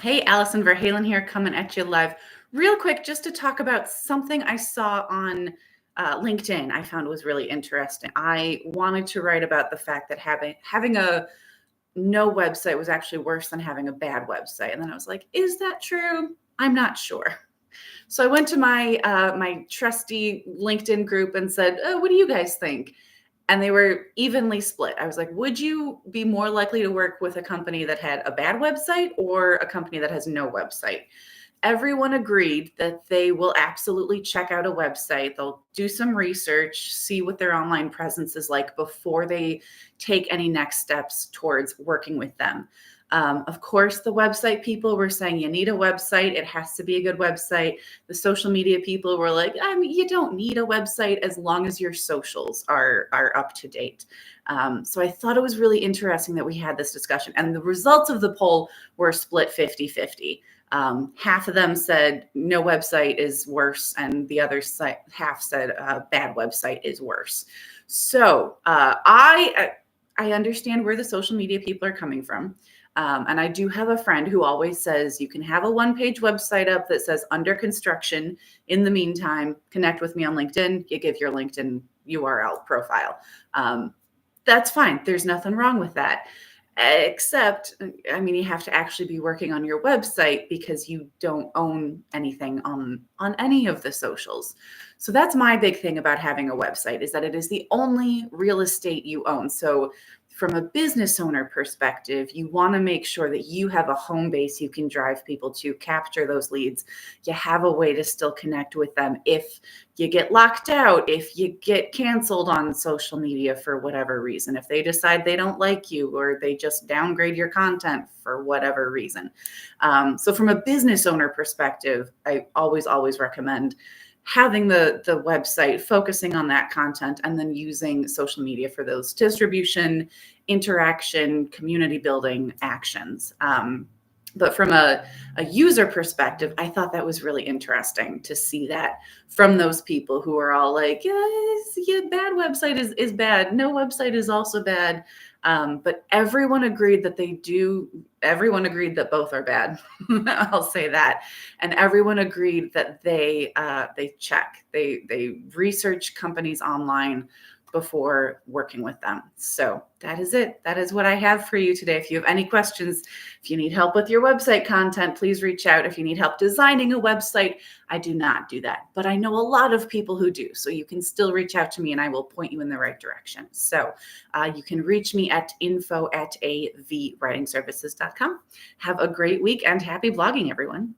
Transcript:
Hey, Allison Verhalen here, coming at you live real quick just to talk about something I saw on LinkedIn I found was really interesting. I wanted to write about the fact that having a no website was actually worse than having a bad website. And then I was like, is that true? I'm not sure. So I went to my trusty LinkedIn group and said, oh, what do you guys think? And they were evenly split. I was like, would you be more likely to work with a company that had a bad website or a company that has no website? Everyone agreed that they will absolutely check out a website. They'll do some research, see what their online presence is like before they take any next steps towards working with them. Of course, the website people were saying you need a website. It has to be a good website. The social media people were like, I mean, you don't need a website as long as your socials are up to date. So I thought it was really interesting that we had this discussion. And the results of the poll were split 50-50. Half of them said no website is worse, and the other half said bad website is worse. So I understand where the social media people are coming from. And I do have a friend who always says you can have a one-page website up that says under construction. In the meantime, connect with me on LinkedIn. You give your LinkedIn URL profile. That's fine. There's nothing wrong with that. Except, I mean, you have to actually be working on your website because you don't own anything on any of the socials. So that's my big thing about having a website, is that it is the only real estate you own. So from a business owner perspective, you want to make sure that you have a home base you can drive people to, capture those leads. You have a way to still connect with them if you get locked out, if you get canceled on social media for whatever reason, if they decide they don't like you or they just downgrade your content for whatever reason. So from a business owner perspective, I always recommend having the website, focusing on that content, and then using social media for those distribution, interaction, community building actions. But from a user perspective, I thought that was really interesting to see that from those people who are all like, yes, yeah, bad website is bad. No website is also bad. But everyone agreed that everyone agreed that both are bad. I'll say that. And everyone agreed that they check, they research companies online before working with them. So that is it. That is what I have for you today. If you have any questions, if you need help with your website content, please reach out. If you need help designing a website, I do not do that, but I know a lot of people who do. So you can still reach out to me and I will point you in the right direction. So you can reach me at info@avwritingservices.com. Have a great week and happy blogging, everyone.